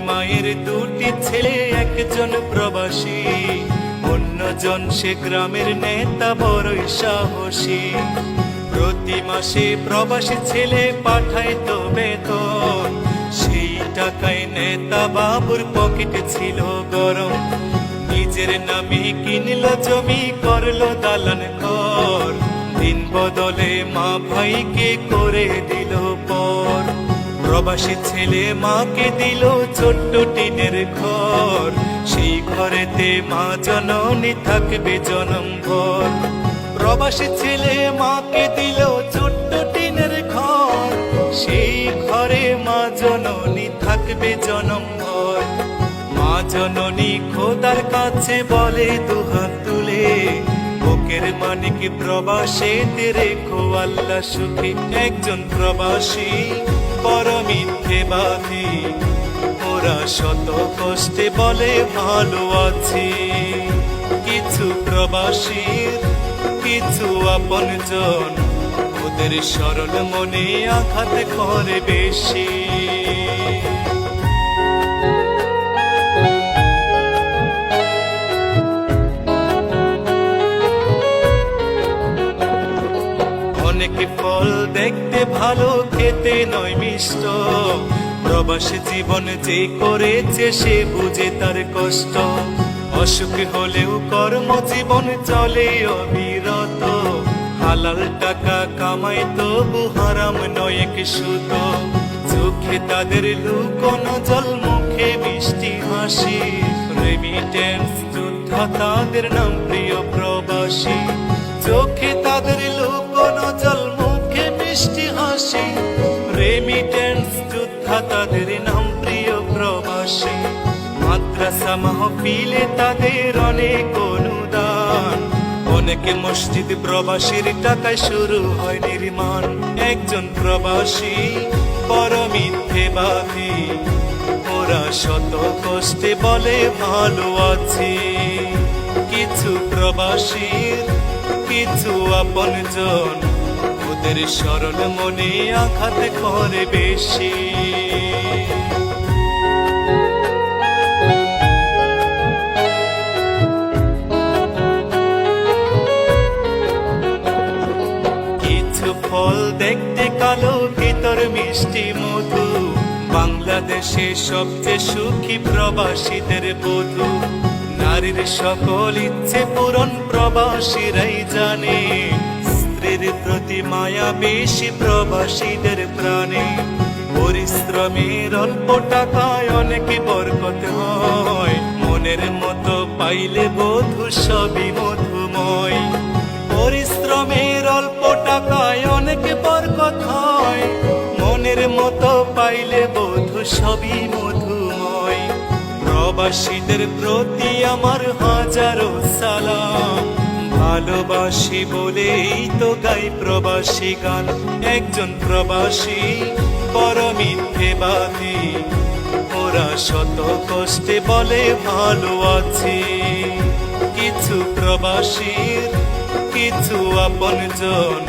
মায়ের দুটি ছেলে, একজন প্রবাসী, অন্যজন সে গ্রামের নেতা বড়ই সাহসী। প্রতি মাসে প্রবাসী ছেলে পাঠাইতো বেতন, সেই টাকায় নেতা বাবুর পকেটে ছিল গরম। নিজের নামে কিনল জমি, করলো দালান ঘর, দিন বদলে মা ভাইকে করে দিল পর। প্রবাসী ছেলে মাকে দিল ছোট্ট টিনের ঘর, সেই ঘরেতে মা জননী থাকবে জনমভর। প্রবাসী ছেলে মাকে দিল ছোট্ট টিনের ঘর, সেই ঘরে মা জননী থাকবে জনমভর। মা জননী খোদার কাছে বলে দুহাত তুলে, বুকের মানিক প্রবাসীতে রেখো আল্লাহ সুখে। একজন প্রবাসী বড় মিথ্যেবাদী, ওরা শত কষ্টে বলে ভালো আছি। কিছু প্রবাসীর কিছু আপনজন, ওদের সরল মনে আঘাত করে বেশি। অনেক ফল দেখতে ভালো, খেতে নয় মিষ্ট, প্রবাসী জীবন যে করেছে সে বুঝে তার কষ্ট। অসুখ হলেও কর্মজীবন চলে অবিরত, হালাল টাকা কামাই তবু হারাম নয় এক সুত। চোখে তাদের লুকোনো জল, মুখে মিষ্টি হাসি, রেমিটেন্স যোদ্ধা তাদের নাম প্রিয় প্রবাসী। চোখে তাদের লুকোনো জল, মুখে মিষ্টি হাসি, রেমিটেন্স যোদ্ধা তাদের নাম প্রিয় প্রবাসী। মাদ্রাসা মাহফিলে তাদের অনেক অনুদান, অনেকে মসজিদ প্রবাসীর টাকায় শুরু হয় নির্মাণ। একজন প্রবাসী বড় মিথ্যেবাদী, ওরা শত কষ্টে বলে ভালো আছি। কিছু প্রবাসীর কিছু আপনজন, ওদের সরল মনে আঘাত করে বেশি। কিছু ফল দেখতে কালো, ভিতর মিষ্টি মধু, বাংলাদেশে সবচেয়ে সুখী প্রবাসীদের বধূ। নারীর সকল ইচ্ছে পূরণ প্রবাসীরাই জানে, স্ত্রীর প্রতি মায়া বেশি প্রবাসীদের প্রাণে। পরিশ্রমের অল্প টাকায় অনেক বরকত হয়, মনের মতো পাইলে বধূ সবই মধুময়। পরিশ্রমের অল্প টাকায় অনেক বরকত হয়, মনের মতো পাইলে বধূ সবই মধুময়। প্রবাসীদের প্রতি আমার হাজারো সালাম, ভালোবাসি বলেই তো গাই প্রবাসী গান। একজন প্রবাসী বড় মিথ্যেবাদী, ওরা শত কষ্টে বলে ভালো আছি। কিছু প্রবাসীর কিছু আপনজন,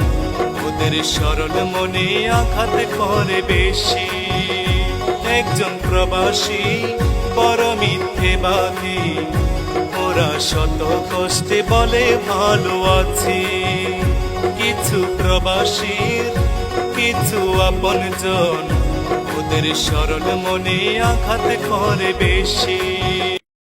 ওদের সরল মনে আঘাত করে বেশি। একজন প্রবাসী বড় মিথ্যেবাদী, ওরা শত কষ্টে বলে ভালো আছি। কিছু প্রবাসীর কিছু আপনজন, ওদের সরল মনে আঘাত করে বেশি।